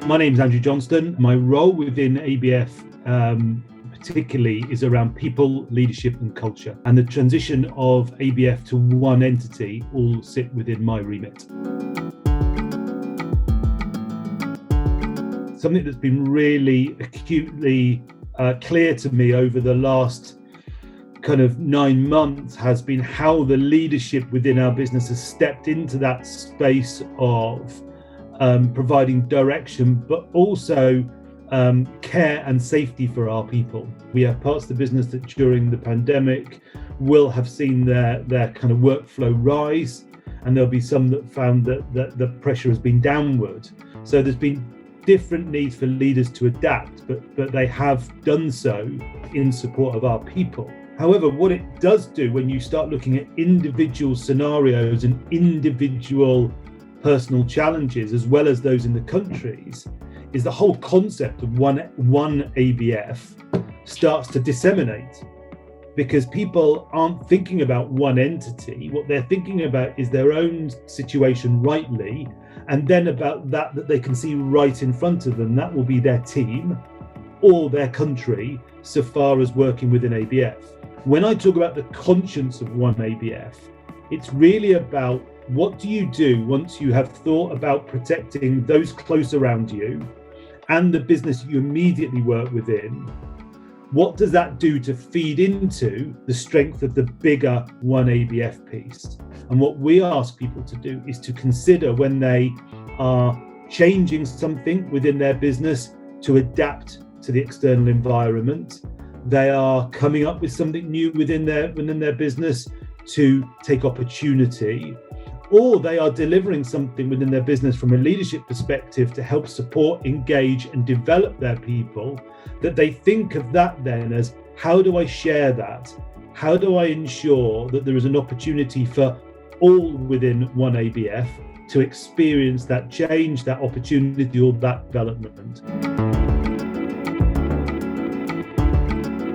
My name is Andrew Johnston. My role within ABF particularly is around people, leadership and culture. And the transition of ABF to one entity all sit within my remit. Something that's been really acutely clear to me over the last kind of 9 months has been how the leadership within our business has stepped into that space of providing direction, but also care and safety for our people. We have parts of the business that during the pandemic will have seen their kind of workflow rise, and there'll be some that found that the pressure has been downward. So there's been different needs for leaders to adapt, but they have done so in support of our people. However, what it does do when you start looking at individual scenarios and individual personal challenges, as well as those in the countries, is the whole concept of one ABF starts to disseminate, because people aren't thinking about one entity. What they're thinking about is their own situation rightly, and then about that they can see right in front of them. That will be their team or their country, so far as working within ABF. When I talk about the conscience of one ABF, it's really about what do you do once you have thought about protecting those close around you and the business you immediately work within. What does that do to feed into the strength of the bigger one ABF piece? And what we ask people to do is to consider when they are changing something within their business to adapt to the external environment. They are coming up with something new within their business to take opportunity, or they are delivering something within their business from a leadership perspective to help support, engage and develop their people, that they think of that then as, how do I share that? How do I ensure that there is an opportunity for all within one ABF to experience that change, that opportunity or that development?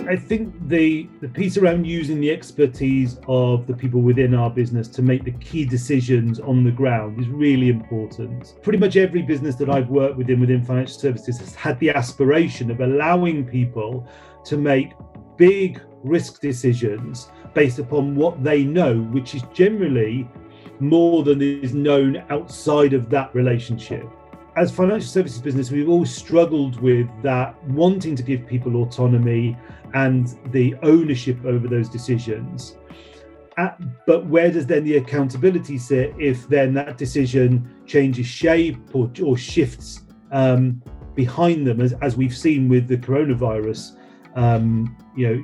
I think the piece around using the expertise of the people within our business to make the key decisions on the ground is really important. Pretty much every business that I've worked within financial services has had the aspiration of allowing people to make big risk decisions based upon what they know, which is generally more than is known outside of that relationship. As financial services business, we've always struggled with that, wanting to give people autonomy and the ownership over those decisions. But where does then the accountability sit if then that decision changes shape or shifts behind them, as we've seen with the coronavirus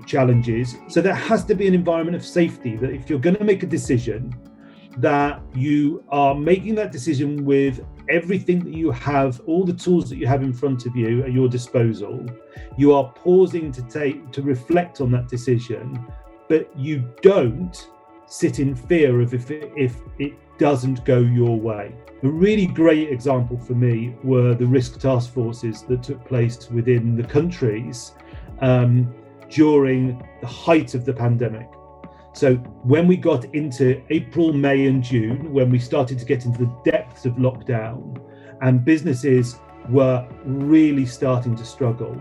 challenges? So there has to be an environment of safety, that if you're going to make a decision, that you are making that decision with everything that you have, all the tools that you have in front of you at your disposal. You are pausing to reflect on that decision, but you don't sit in fear of if it doesn't go your way. A really great example for me were the risk task forces that took place within the countries during the height of the pandemic. So when we got into April, May and June, when we started to get into the depths of lockdown and businesses were really starting to struggle,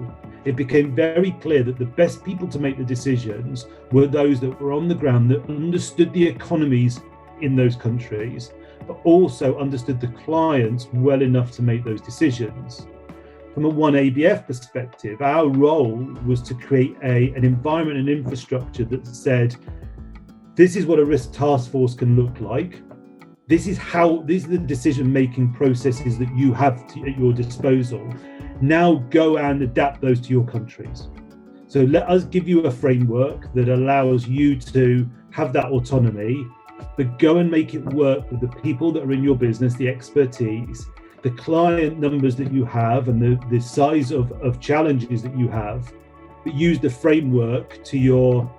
it became very clear that the best people to make the decisions were those that were on the ground, that understood the economies in those countries, but also understood the clients well enough to make those decisions. From a one ABF perspective, our role was to create an environment and infrastructure that said, this is what a risk task force can look like. These are the decision-making processes that you have at your disposal. Now go and adapt those to your countries. So let us give you a framework that allows you to have that autonomy, but go and make it work with the people that are in your business, the expertise, the client numbers that you have, and the size of challenges that you have, but use the framework to your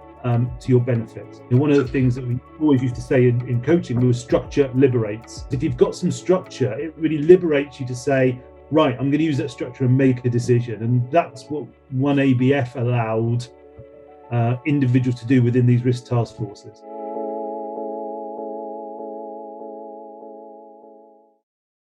benefit. And one of the things that we always used to say in coaching was structure liberates. If you've got some structure, it really liberates you to say, right, I'm going to use that structure and make a decision. And that's what one ABF allowed individuals to do within these risk task forces.